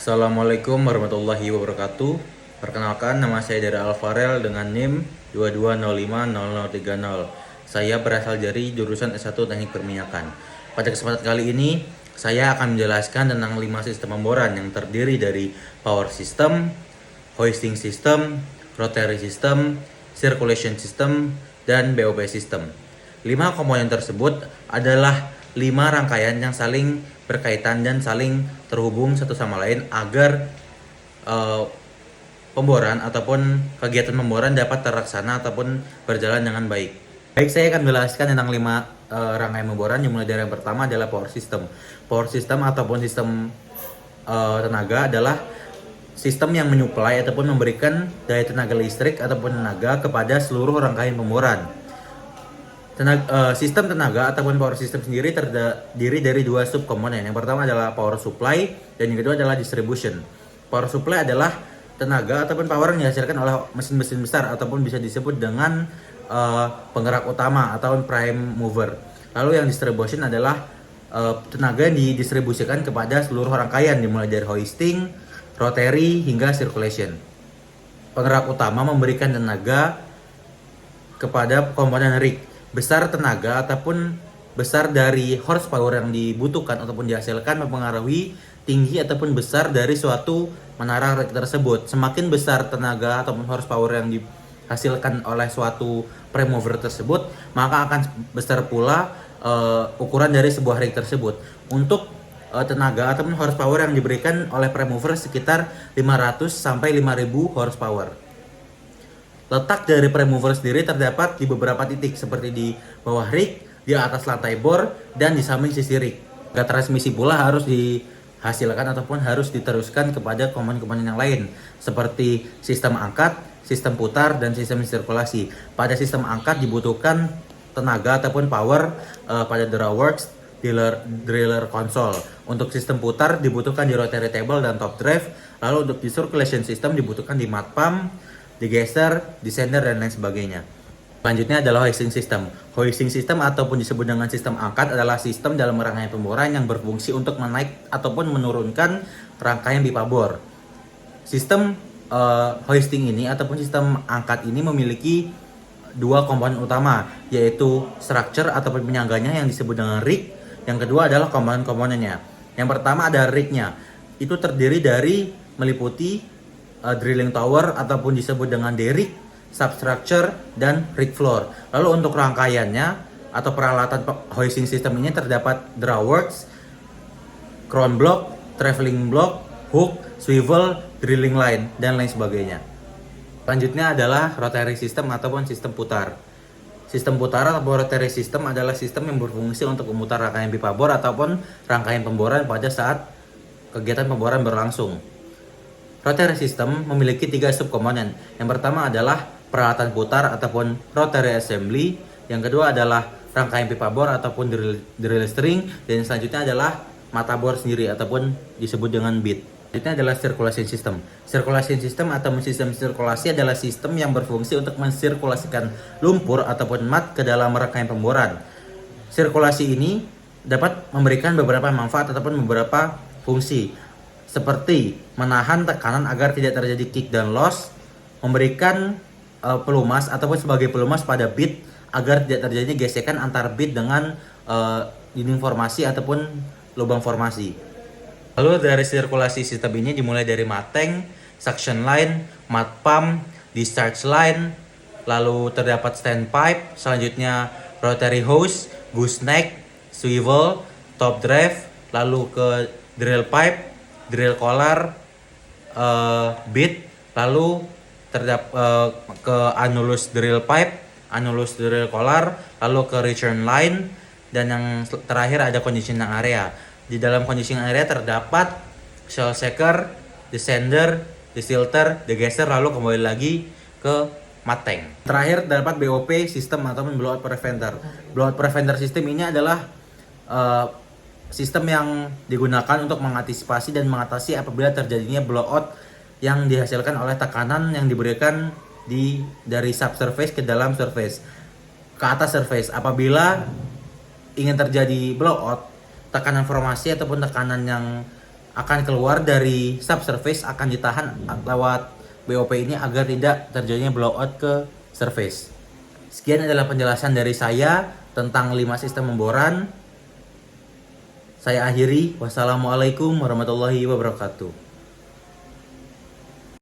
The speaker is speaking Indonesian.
Assalamualaikum warahmatullahi wabarakatuh. Perkenalkan, nama saya Dara Alfarel dengan NIM 22050030. Saya berasal dari jurusan S1 Teknik Perminyakan. Pada kesempatan kali ini, saya akan menjelaskan tentang 5 sistem pemboran yang terdiri dari power system, hoisting system, rotary system, circulation system, dan BOP system. 5 komponen tersebut adalah 5 rangkaian yang saling berkaitan dan saling terhubung satu sama lain agar pemboran ataupun kegiatan pemboran dapat terlaksana ataupun berjalan dengan baik. Baik, saya akan menjelaskan tentang 5 rangkaian pemboran. Dimulai dari yang pertama adalah power system. Power system ataupun sistem tenaga adalah sistem yang menyuplai ataupun memberikan daya tenaga listrik ataupun tenaga kepada seluruh rangkaian pemboran. Sistem tenaga ataupun power system sendiri terdiri dari 2 subkomponen. Yang pertama adalah power supply dan yang kedua adalah distribution. Power supply adalah tenaga ataupun power yang dihasilkan oleh mesin-mesin besar ataupun bisa disebut dengan penggerak utama atau prime mover. Lalu yang distribution adalah tenaga yang didistribusikan kepada seluruh rangkaian dimulai dari hoisting, rotary hingga circulation. Penggerak utama memberikan tenaga kepada komponen rig. Besar tenaga ataupun besar dari horsepower yang dibutuhkan ataupun dihasilkan mempengaruhi tinggi ataupun besar dari suatu menara rig tersebut. Semakin besar tenaga ataupun horsepower yang dihasilkan oleh suatu prime mover tersebut, maka akan besar pula ukuran dari sebuah rig tersebut. Untuk tenaga ataupun horsepower yang diberikan oleh prime mover sekitar 500 sampai 5000 horsepower. Letak dari prime mover sendiri terdapat di beberapa titik seperti di bawah rig, di atas lantai bor, dan di samping sisi rig. Transmisi pula harus dihasilkan ataupun harus diteruskan kepada komponen-komponen yang lain seperti sistem angkat, sistem putar, dan sistem sirkulasi. Pada sistem angkat dibutuhkan tenaga ataupun power pada drawworks, driller console. Untuk sistem putar dibutuhkan di rotary table dan top drive. Lalu untuk di circulation system dibutuhkan di mat pump, digeser, descender, dan lain sebagainya. Selanjutnya adalah hoisting system. Hoisting system ataupun disebut dengan sistem angkat adalah sistem dalam rangkaian pemboran yang berfungsi untuk menaik ataupun menurunkan rangkaian pipa bor. Sistem hoisting ini ataupun sistem angkat ini memiliki 2 komponen utama, yaitu structure ataupun penyangganya yang disebut dengan rig. Yang kedua adalah komponen-komponennya. Yang pertama ada rignya. Itu terdiri dari meliputi drilling tower ataupun disebut dengan derrick, substructure, dan rig floor. Lalu untuk rangkaiannya atau peralatan hoisting system ini terdapat drawworks, crown block, traveling block, hook, swivel, drilling line, dan lain sebagainya. Selanjutnya adalah rotary system ataupun sistem putar. Sistem putar atau rotary system adalah sistem yang berfungsi untuk memutar rangkaian pipa bor ataupun rangkaian pemboran pada saat kegiatan pemboran berlangsung. Rotary system memiliki 3 subkomponen. Yang pertama adalah peralatan putar ataupun rotary assembly. Yang kedua adalah rangkaian pipa bor ataupun drill string. Dan selanjutnya adalah mata bor sendiri ataupun disebut dengan bit. Selanjutnya adalah circulation system. Circulation system atau sistem sirkulasi adalah sistem yang berfungsi untuk mensirkulasikan lumpur ataupun mat ke dalam rangkaian pemboran. Sirkulasi ini dapat memberikan beberapa manfaat ataupun beberapa fungsi, seperti menahan tekanan agar tidak terjadi kick dan loss, memberikan pelumas ataupun sebagai pelumas pada bit agar tidak terjadi gesekan antar bit dengan dinding formasi ataupun lubang formasi. Lalu dari sirkulasi sistem ini dimulai dari mat tank, suction line, mat pump, discharge line, lalu terdapat standpipe, selanjutnya rotary hose, gooseneck, swivel, top drive, lalu ke drill pipe, drill collar, bit, lalu ke annulus drill pipe, annulus drill collar, lalu ke return line, dan yang terakhir ada conditioning area. Di dalam conditioning area terdapat shell shaker, descender, desilter, degasser, lalu kembali lagi ke mat tank. Terakhir terdapat BOP system ataupun blowout preventer. Blowout preventer system ini adalah sistem yang digunakan untuk mengantisipasi dan mengatasi apabila terjadinya blowout yang dihasilkan oleh tekanan yang diberikan dari subsurface ke dalam surface, ke atas surface. Apabila ingin terjadi blowout, tekanan formasi ataupun tekanan yang akan keluar dari subsurface, akan ditahan lewat BOP ini agar tidak terjadinya blowout ke surface. Sekian adalah penjelasan dari saya tentang 5 sistem pemboran. Saya akhiri. Wassalamualaikum warahmatullahi wabarakatuh.